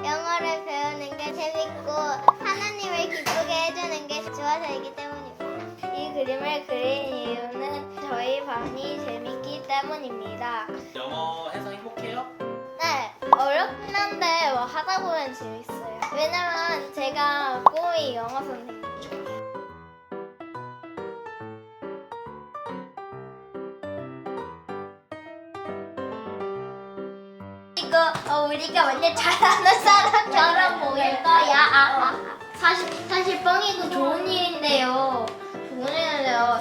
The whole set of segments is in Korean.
영어를 배우는 게 재밌고 하나님을 기쁘게 해주는 게 좋아서이기 때문입니다. 이 그림을 그린 이유는 저희 반이 재밌기 때문입니다. 영어 해서 행복해요? 네, 어렵긴 한데 뭐 하다 보면 재밌어요. 왜냐면 제가 꿈이 영어 선생님이에요. 이거 우리가 완전 잘하는 사람처럼 보일 거야. 사실 뻥이고 좋은 일인데요. 좋은 일인데요.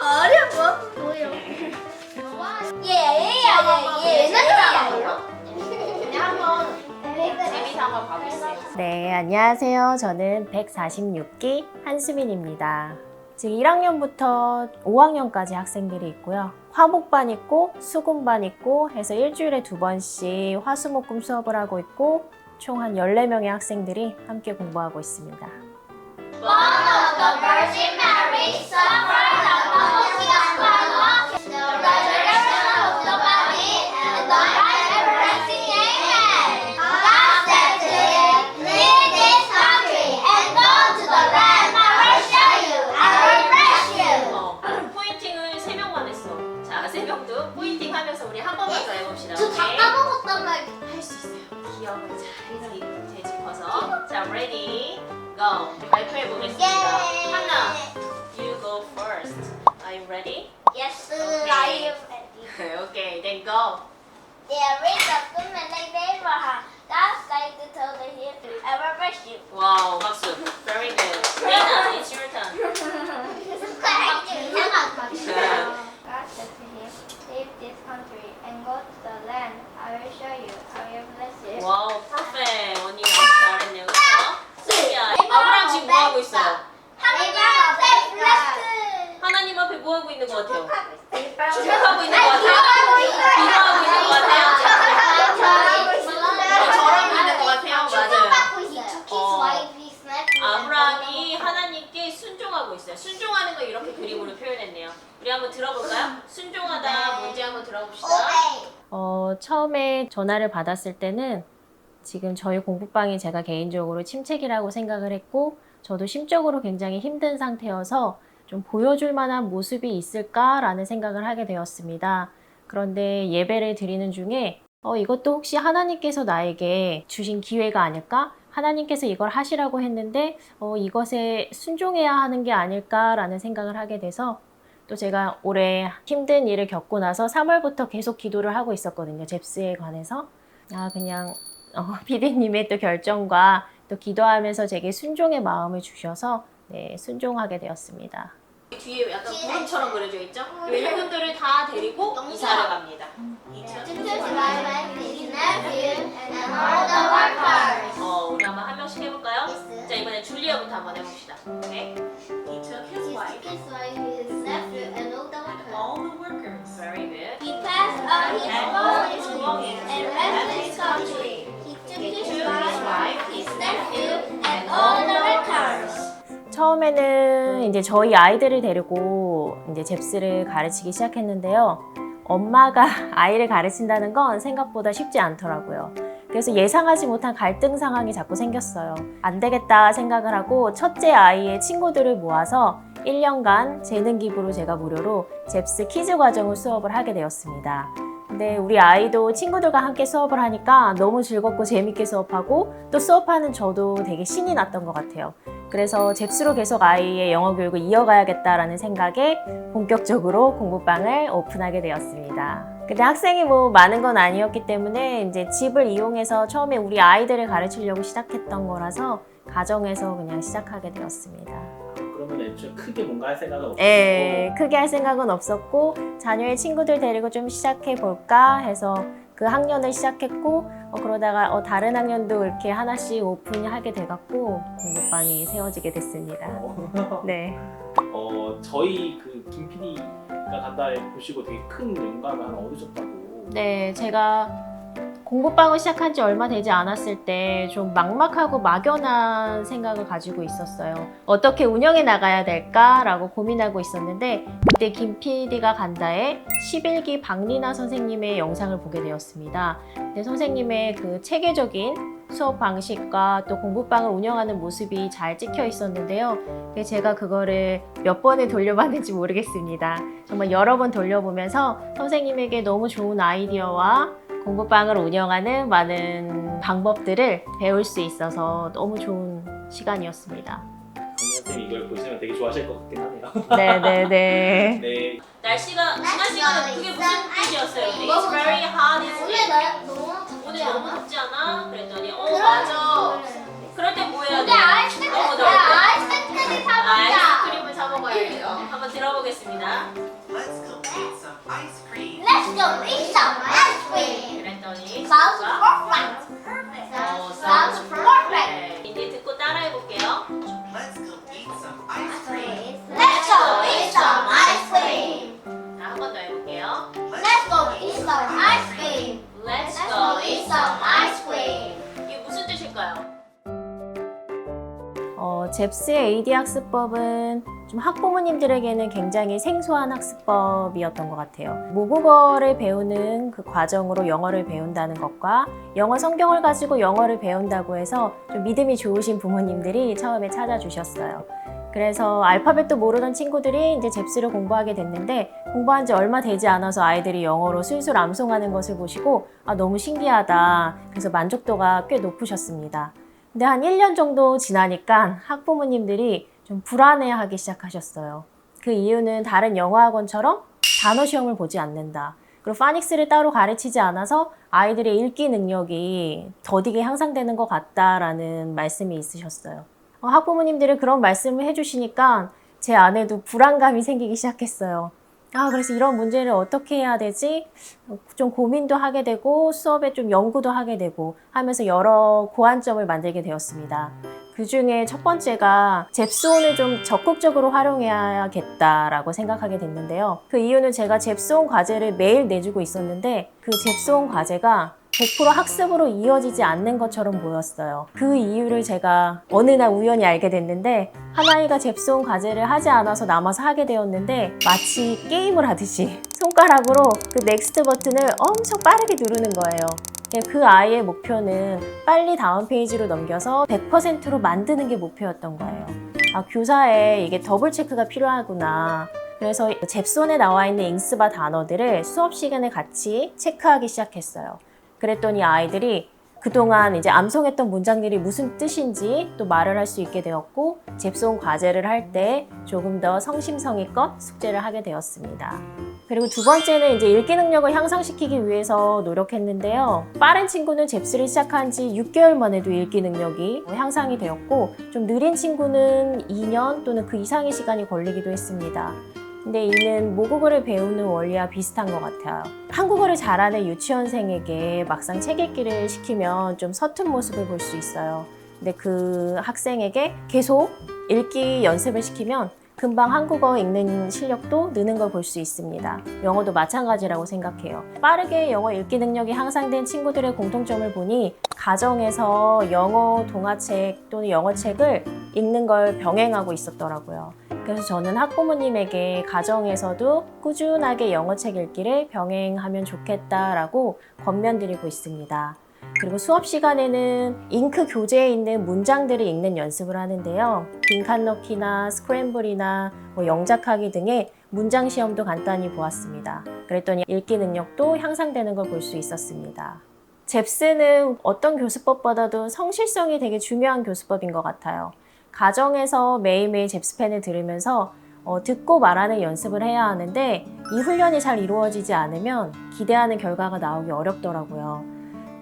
어려워 보여. 재미서 한번 봐보세요. 네, 안녕하세요. 저는 146기 한수민입니다. 지금 1학년부터 5학년까지 학생들이 있고요. 화목반 있고 수금반 있고 해서 일주일에 2번씩 화수목금 수업을 하고 있고 총 한 14명의 학생들이 함께 공부하고 있습니다. Born of the Virgin Mary, suffered under Pontius Pilate, the resurrection of the body, and the life everlasting. Amen. God said to him, leave this country and go to the land I will show you. I will bless you. 포인팅을 3명만 했어. 자, 3명도 포인팅 하면서 우리 한 번만 더 해봅시다. 저 다 까먹었단 말이야. 할 수 있어요. 기억을 잘 되짚어서. 자, ready, go. 발표해 보겠습니다. 하나, you go first. Are you ready? Yes, Okay. I am ready. Okay, then go. There is a woman named Abraham. God said to tell the Hebrew, I will bless you. Wow, 박수. Very good. Nina, it's your turn. God said to him, leave this country and go to the land I will show you. I will bless you. Wow, perfect. 언니 너무 잘했네요. 그쵸? 소피아, 아브람 지금 뭐 하고 있어요? 하나님 앞에 blessed. 하나님 앞에 뭐 하고 있는 것 같아요? 축복하고 축복하고 있는 것 같아요? 기도하고 있는 것 같아요? 절하고 있는 것 같아요? 맞아요. 아브라함이 하나님께 순종하고 있어요. 순종하는 거 이렇게 그림으로 표현했네요. 우리 한번 들어볼까요? 순종하다 뭔지 한번 들어봅시다. 처음에 전화를 받았을 때는 지금 저희 공부방이 제가 개인적으로 침체기라고 생각을 했고 저도 심적으로 굉장히 힘든 상태여서 좀 보여줄 만한 모습이 있을까라는 생각을 하게 되었습니다. 그런데 예배를 드리는 중에 이것도 혹시 하나님께서 나에게 주신 기회가 아닐까? 하나님께서 이걸 하시라고 했는데 이것에 순종해야 하는 게 아닐까라는 생각을 하게 돼서 또 제가 올해 힘든 일을 겪고 나서 3월부터 계속 기도를 하고 있었거든요. 잽스에 관해서. 그냥 PD님의 또 결정과 또 기도하면서 제게 순종의 마음을 주셔서 네, 순종하게 되었습니다. 뒤에 약간 구름처럼 그려져 있죠? 이분들을 다 데리고 이사를 갑니다. 우리 한번 한 명씩 해볼까요? 자, 이번에 줄리아부터 한번 해봅시다. 오케이? He took his wife, all the workers. Very good. He passed on his And all his belongings belongings and left his country. He took He his took his wife, wife, his nephew, and all the workers. 처음에는 이제 저희 아이들을 데리고 이제 잽스를 가르치기 시작했는데요. 엄마가 아이를 가르친다는 건 생각보다 쉽지 않더라고요. 그래서 예상하지 못한 갈등 상황이 자꾸 생겼어요. 안 되겠다 생각을 하고 첫째 아이의 친구들을 모아서 1년간 재능 기부로 제가 무료로 잽스 키즈 과정을 수업을 하게 되었습니다. 근데 우리 아이도 친구들과 함께 수업을 하니까 너무 즐겁고 재밌게 수업하고 또 수업하는 저도 되게 신이 났던 것 같아요. 그래서 잽스로 계속 아이의 영어 교육을 이어가야겠다라는 생각에 본격적으로 공부방을 오픈하게 되었습니다. 근데 학생이 뭐 많은 건 아니었기 때문에 이제 집을 이용해서 처음에 우리 아이들을 가르치려고 시작했던 거라서 가정에서 그냥 시작하게 되었습니다. 그러면 애초에 크게 뭔가 할 생각은 없었고 네, 크게 할 생각은 없었고 자녀의 친구들 데리고 좀 시작해 볼까 해서 그 학년을 시작했고 그러다가 다른 학년도 이렇게 하나씩 오픈하게 돼갖고 공부방이 세워지게 됐습니다. 네. 저희 그 김 PD가 간다에 보시고 되게 큰 영감을 하나 얻으셨다고. 네, 제가 공부방을 시작한 지 얼마 되지 않았을 때 좀 막막하고 막연한 생각을 가지고 있었어요. 어떻게 운영해 나가야 될까라고 고민하고 있었는데 그때 김 PD가 간다에 11기 박리나 선생님의 영상을 보게 되었습니다. 근데 선생님의 그 체계적인 수업 방식과 또 공부방을 운영하는 모습이 잘 찍혀 있었는데요. 제가 그거를 몇 번을 돌려봤는지 모르겠습니다. 정말 여러 번 돌려보면서 선생님에게 너무 좋은 아이디어와 공부방을 운영하는 많은 방법들을 배울 수 있어서 너무 좋은 시간이었습니다. 강민쌤이 이걸 보시면 되게 좋아하실 것 같긴 하네요. 네네네. 네. 날씨가 지난 시간에 그게 무슨 뜻이었어요? It's very hot, isn't 오늘 it? 너무 오늘 너무 덥지 않아? 그랬더니 맞아. 그럴 때 뭐 해야 돼? 우리 아이스크림 너무 더울 때. 아이스크림 사먹자. 아이스크림을 사 먹어야겠죠. 한번 들어보겠습니다. Let's go eat some ice cream. Let's go eat some ice cream. 그랬더니 Sounds 친구가 perfect. sounds Sounds perfect. 네, 이제 듣고 따라해 볼게요. Let's go eat some ice cream. Let's go eat some ice cream. 자, 한 번 더 해볼게요. Let's go eat some ice cream. Let's Let's go go eat eat some some ice ice cream. cream. 이게 무슨 뜻일까요? 잽스의 AD 학습법은 좀 학부모님들에게는 굉장히 생소한 학습법이었던 것 같아요. 모국어를 배우는 그 과정으로 영어를 배운다는 것과 영어 성경을 가지고 영어를 배운다고 해서 좀 믿음이 좋으신 부모님들이 처음에 찾아주셨어요. 그래서 알파벳도 모르던 친구들이 이제 잽스를 공부하게 됐는데 공부한 지 얼마 되지 않아서 아이들이 영어로 술술 암송하는 것을 보시고 너무 신기하다. 그래서 만족도가 꽤 높으셨습니다. 근데 한 1년 정도 지나니까 학부모님들이 좀 불안해하기 시작하셨어요. 그 이유는 다른 영어 학원처럼 단어 시험을 보지 않는다. 그리고 파닉스를 따로 가르치지 않아서 아이들의 읽기 능력이 더디게 향상되는 것 같다라는 말씀이 있으셨어요. 학부모님들이 그런 말씀을 해주시니까 제 안에도 불안감이 생기기 시작했어요. 그래서 이런 문제를 어떻게 해야 되지? 좀 고민도 하게 되고 수업에 좀 연구도 하게 되고 하면서 여러 고안점을 만들게 되었습니다. 그 중에 첫 번째가 잽스온을 좀 적극적으로 활용해야겠다라고 생각하게 됐는데요. 그 이유는 제가 잽스온 과제를 매일 내주고 있었는데 그 잽스온 과제가 100% 학습으로 이어지지 않는 것처럼 보였어요. 그 이유를 제가 어느 날 우연히 알게 됐는데 한 아이가 잽스온 과제를 하지 않아서 남아서 하게 되었는데 마치 게임을 하듯이 손가락으로 그 넥스트 버튼을 엄청 빠르게 누르는 거예요. 그 아이의 목표는 빨리 다음 페이지로 넘겨서 100%로 만드는 게 목표였던 거예요. 교사에 이게 더블 체크가 필요하구나. 그래서 잽스온에 나와 있는 잉스바 단어들을 수업 시간에 같이 체크하기 시작했어요. 그랬더니 아이들이 그동안 이제 암송했던 문장들이 무슨 뜻인지 또 말을 할 수 있게 되었고 잽스온 과제를 할 때 조금 더 성심성의껏 숙제를 하게 되었습니다. 그리고 두 번째는 이제 읽기 능력을 향상시키기 위해서 노력했는데요. 빠른 친구는 잽스를 시작한 지 6개월 만에도 읽기 능력이 향상이 되었고 좀 느린 친구는 2년 또는 그 이상의 시간이 걸리기도 했습니다. 근데 이는 모국어를 배우는 원리와 비슷한 것 같아요. 한국어를 잘하는 유치원생에게 막상 책 읽기를 시키면 좀 서툰 모습을 볼 수 있어요. 근데 그 학생에게 계속 읽기 연습을 시키면 금방 한국어 읽는 실력도 느는 걸 볼 수 있습니다. 영어도 마찬가지라고 생각해요. 빠르게 영어 읽기 능력이 향상된 친구들의 공통점을 보니 가정에서 영어 동화책 또는 영어책을 읽는 걸 병행하고 있었더라고요. 그래서 저는 학부모님에게 가정에서도 꾸준하게 영어책 읽기를 병행하면 좋겠다라고 권면드리고 있습니다. 그리고 수업 시간에는 잉크 교재에 있는 문장들을 읽는 연습을 하는데요. 빈칸 넣기나 스크램블이나 영작하기 등의 문장 시험도 간단히 보았습니다. 그랬더니 읽기 능력도 향상되는 걸 볼 수 있었습니다. 잽스는 어떤 교수법보다도 성실성이 되게 중요한 교수법인 것 같아요. 가정에서 매일매일 잽스펜을 들으면서 듣고 말하는 연습을 해야 하는데 이 훈련이 잘 이루어지지 않으면 기대하는 결과가 나오기 어렵더라고요.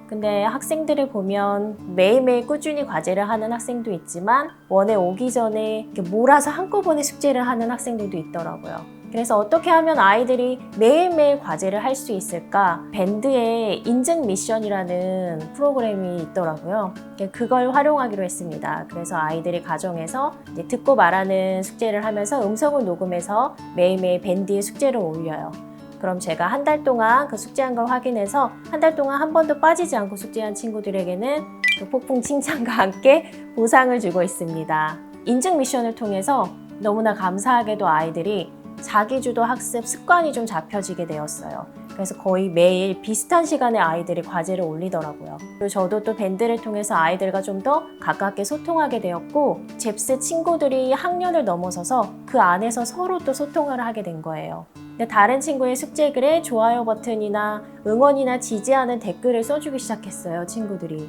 근데 학생들을 보면 매일매일 꾸준히 과제를 하는 학생도 있지만 원에 오기 전에 이렇게 몰아서 한꺼번에 숙제를 하는 학생들도 있더라고요. 그래서 어떻게 하면 아이들이 매일매일 과제를 할 수 있을까? 밴드에 인증 미션이라는 프로그램이 있더라고요. 그걸 활용하기로 했습니다. 그래서 아이들이 가정에서 이제 듣고 말하는 숙제를 하면서 음성을 녹음해서 매일매일 밴드에 숙제를 올려요. 그럼 제가 한 달 동안 그 숙제한 걸 확인해서 한 달 동안 한 번도 빠지지 않고 숙제한 친구들에게는 그 폭풍 칭찬과 함께 보상을 주고 있습니다. 인증 미션을 통해서 너무나 감사하게도 아이들이 자기주도 학습 습관이 좀 잡혀지게 되었어요. 그래서 거의 매일 비슷한 시간에 아이들이 과제를 올리더라고요. 그리고 저도 또 밴드를 통해서 아이들과 좀 더 가깝게 소통하게 되었고 잽스 친구들이 학년을 넘어서서 그 안에서 서로 또 소통을 하게 된 거예요. 근데 다른 친구의 숙제글에 좋아요 버튼이나 응원이나 지지하는 댓글을 써주기 시작했어요, 친구들이.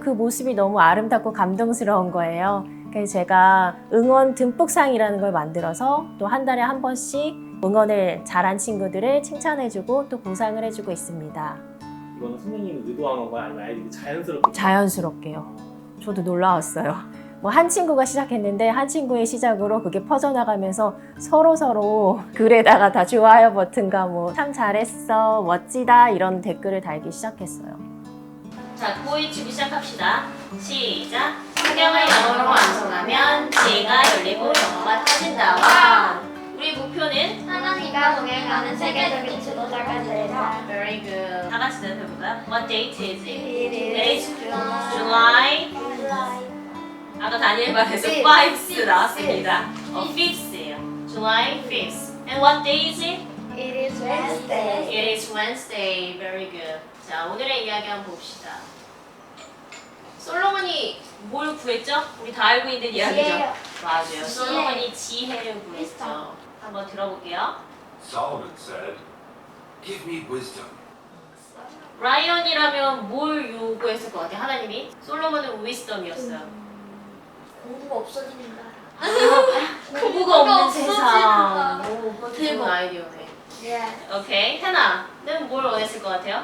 그 모습이 너무 아름답고 감동스러운 거예요. 그래서 제가 응원 듬뿍상이라는 걸 만들어서 또 한 달에 한 번씩 응원을 잘한 친구들을 칭찬해주고 또 보상을 해주고 있습니다. 이거는 선생님이 의도한 건가요? 아니면 아이들이 자연스럽게? 자연스럽게요. 저도 놀라웠어요. 뭐 한 친구가 시작했는데 한 친구의 시작으로 그게 퍼져나가면서 서로 글에다가 다 좋아요 버튼과 뭐 참 잘했어, 멋지다 이런 댓글을 달기 시작했어요. 자, 보이치기 시작합시다. 시작. 성경을 영어로 완성하면 지혜가 열리고 영어가 터진다. 와. 우리 목표는 하나님과 동행하는 세계적인 지도자가 되자. very good. 다 같이 대답해볼까요? What date is it? It is July. July. 아까 다니엘 말에서 5th 나왔습니다. 5th예요. July 5th. And what day is it? It is Wednesday. It is Wednesday. Very good. 자, 오늘의 이야기 한번 봅시다. 솔로몬이 뭘 구했죠? 우리 다 알고 있는 이야기죠? 지혜요. 맞아요. 솔로몬이 지혜를 구했죠. 한번 들어볼게요. Solomon said, "Give me wisdom." 라이언이라면 뭘 요구했을 것 같아요? 하나님이? 솔로몬은 위스덤이었어요. 공부가 없어지는 나라. 공부가 없는 없어지는 세상. 나라. 오, 그거 좋은 아이디어네. 예. 오케이. 해나는 뭘 원했을 것 같아요?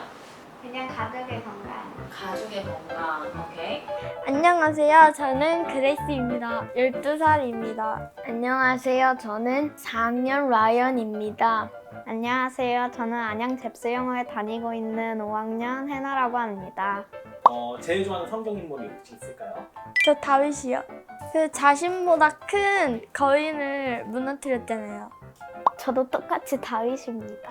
그냥 가족의 건강. 가족의 건강. 오케이. 안녕하세요. 저는 그레이스입니다. 12살입니다. 안녕하세요. 저는 4학년 라이언입니다. 안녕하세요. 저는 안양 잽스 영어에 다니고 있는 5학년 해나라고 합니다. 제일 좋아하는 성경 인물이 혹시 있을까요? 저 다윗이요. 그 자신보다 큰 거인을 무너뜨렸잖아요. 저도 똑같이 다윗입니다.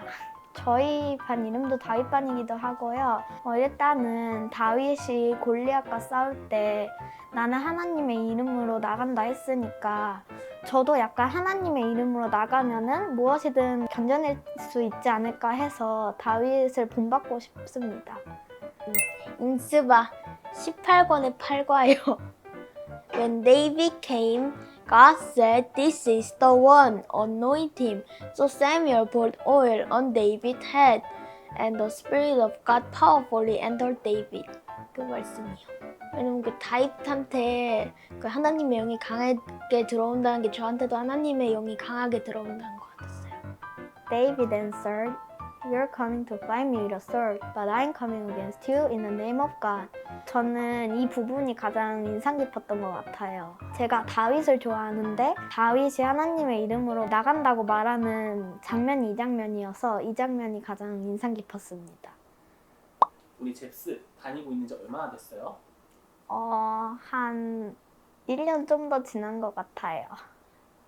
저희 반 이름도 다윗반이기도 하고요. 일단은 다윗이 골리앗과 싸울 때 나는 하나님의 이름으로 나간다 했으니까 저도 약간 하나님의 이름으로 나가면은 무엇이든 견뎌낼 수 있지 않을까 해서 다윗을 본받고 싶습니다. 인스바 18권의 8과요. When David came, God said, "This is the one, anoint him." So Samuel poured oil on David's head, and the Spirit of God powerfully entered David. 그 말씀이요. 왜냐면 그 다윗한테 그 하나님의 영이 강하게 들어온다는 게 저한테도 하나님의 영이 강하게 들어온다는 것 같았어요. David answered, "You're coming to find me with a sword, but I'm coming against you in the name of God." 저는 이 부분이 가장 인상 깊었던 것 같아요. 제가 다윗을 좋아하는데 다윗이 하나님의 이름으로 나간다고 말하는 장면이 이 장면이어서 이 장면이 가장 인상 깊었습니다. 우리 잽스 다니고 있는 지 얼마나 됐어요? 한 1년 좀 더 지난 것 같아요.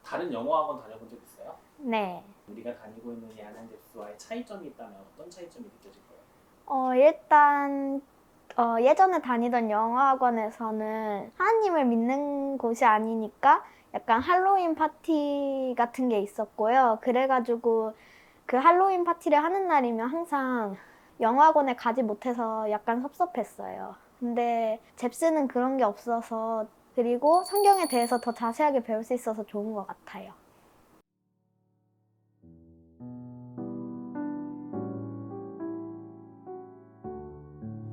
다른 영어 학원 다녀본 적 있어요? 네. 우리가 다니고 있는 이 안양 잽스와의 차이점이 있다면 어떤 차이점이 느껴질 거예요? 일단 예전에 다니던 영어 학원에서는 하나님을 믿는 곳이 아니니까 약간 할로윈 파티 같은 게 있었고요. 그래가지고 그 할로윈 파티를 하는 날이면 항상 영어 학원에 가지 못해서 약간 섭섭했어요. 근데 잽스는 그런 게 없어서 그리고 성경에 대해서 더 자세하게 배울 수 있어서 좋은 것 같아요.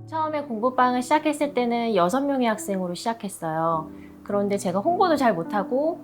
처음에 공부방을 시작했을 때는 6명의 학생으로 시작했어요. 그런데 제가 홍보도 잘 못하고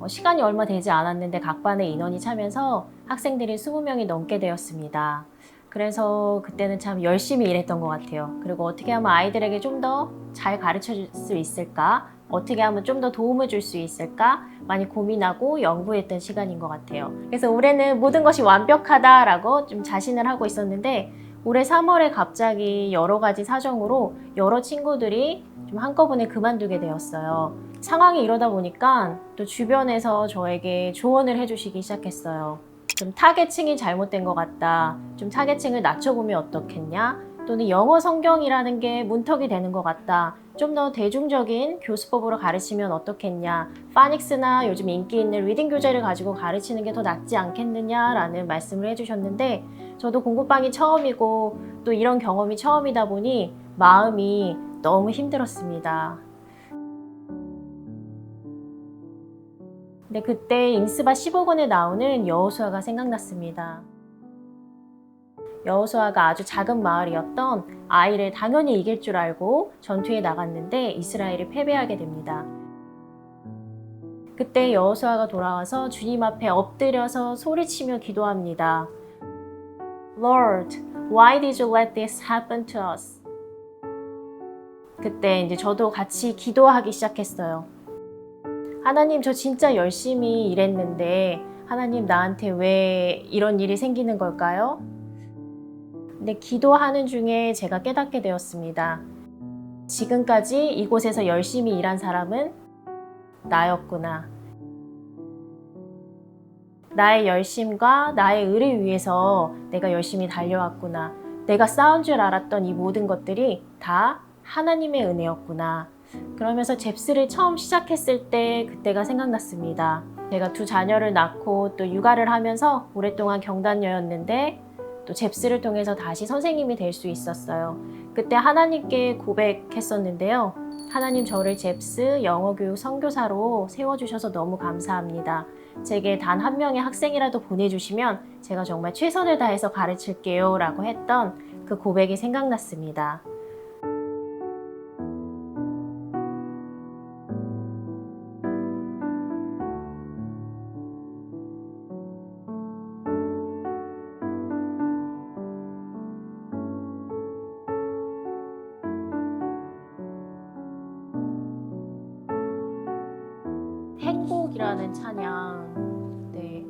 시간이 얼마 되지 않았는데 각 반에 인원이 차면서 학생들이 20명이 넘게 되었습니다. 그래서 그때는 참 열심히 일했던 것 같아요. 그리고 어떻게 하면 아이들에게 좀 더 잘 가르쳐 줄 수 있을까? 어떻게 하면 좀 더 도움을 줄 수 있을까? 많이 고민하고 연구했던 시간인 것 같아요. 그래서 올해는 모든 것이 완벽하다라고 좀 자신을 하고 있었는데 올해 3월에 갑자기 여러 가지 사정으로 여러 친구들이 좀 한꺼번에 그만두게 되었어요. 상황이 이러다 보니까 또 주변에서 저에게 조언을 해주시기 시작했어요. 좀 타겟층이 잘못된 것 같다. 좀 타겟층을 낮춰보면 어떻겠냐? 또는 영어 성경이라는 게 문턱이 되는 것 같다. 좀 더 대중적인 교수법으로 가르치면 어떻겠냐. 파닉스나 요즘 인기 있는 리딩 교재를 가지고 가르치는 게 더 낫지 않겠느냐라는 말씀을 해주셨는데 저도 공부방이 처음이고 또 이런 경험이 처음이다 보니 마음이 너무 힘들었습니다. 근데 그때 잉스바 15권에 나오는 여호수아가 생각났습니다. 여호수아가 아주 작은 마을이었던 아이를 당연히 이길 줄 알고 전투에 나갔는데 이스라엘이 패배하게 됩니다. 그때 여호수아가 돌아와서 주님 앞에 엎드려서 소리치며 기도합니다. Lord, why did you let this happen to us? 그때 이제 저도 같이 기도하기 시작했어요. 하나님, 저 진짜 열심히 일했는데 하나님 나한테 왜 이런 일이 생기는 걸까요? 근데 기도하는 중에 제가 깨닫게 되었습니다. 지금까지 이곳에서 열심히 일한 사람은 나였구나. 나의 열심과 나의 의를 위해서 내가 열심히 달려왔구나. 내가 쌓은 줄 알았던 이 모든 것들이 다 하나님의 은혜였구나. 그러면서 잽스를 처음 시작했을 때 그때가 생각났습니다. 제가 2 자녀를 낳고 또 육아를 하면서 오랫동안 경단녀였는데 또 잽스를 통해서 다시 선생님이 될 수 있었어요. 그때 하나님께 고백했었는데요. 하나님, 저를 잽스 영어교육 선교사로 세워주셔서 너무 감사합니다. 제게 단 1명의 학생이라도 보내주시면 제가 정말 최선을 다해서 가르칠게요 라고 했던 그 고백이 생각났습니다. 행복이라는 찬양, 네,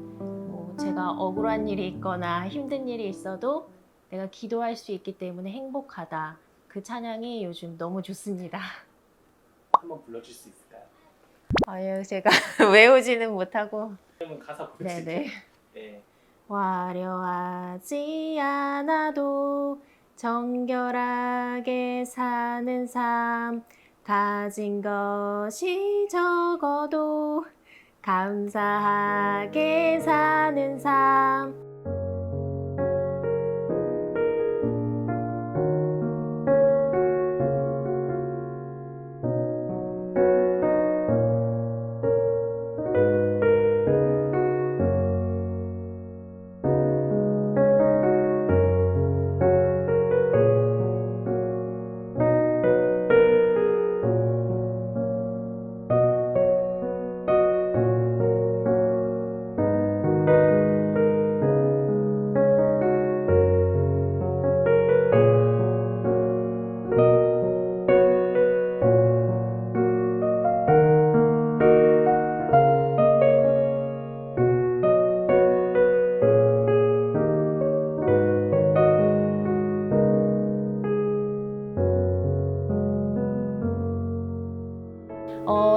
제가 억울한 일이 있거나 힘든 일이 있어도 내가 기도할 수 있기 때문에 행복하다. 그 찬양이 요즘 너무 좋습니다. 한번 불러줄 수 있을까요? 아유, 제가 외우지는 못하고. 그러면 가사 보여주세요. 네네. 네. 화려하지 않아도 정결하게 사는 삶, 가진 것이 적어도 감사하게 사는 삶.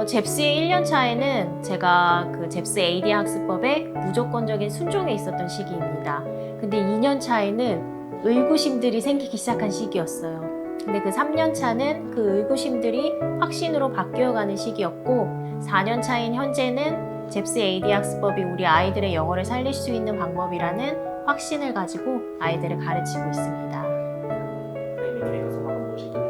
잽스의 1년 차에는 제가 그 잽스 AD 학습법에 무조건적인 순종에 있었던 시기입니다. 근데 2년 차에는 의구심들이 생기기 시작한 시기였어요. 근데 그 3년 차는 그 의구심들이 확신으로 바뀌어가는 시기였고 4년 차인 현재는 잽스 AD 학습법이 우리 아이들의 영어를 살릴 수 있는 방법이라는 확신을 가지고 아이들을 가르치고 있습니다. 하나님의 계획과 소망은 무엇일까요?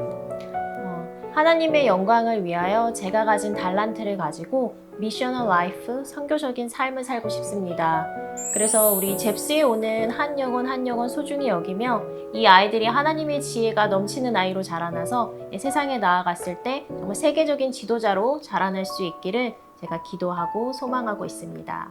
하나님의 영광을 위하여 제가 가진 달란트를 가지고 미셔널 라이프, 선교적인 삶을 살고 싶습니다. 그래서 우리 잽스에 오는 한 영혼 한 영혼 소중히 여기며 이 아이들이 하나님의 지혜가 넘치는 아이로 자라나서 세상에 나아갔을 때 정말 세계적인 지도자로 자라날 수 있기를 제가 기도하고 소망하고 있습니다.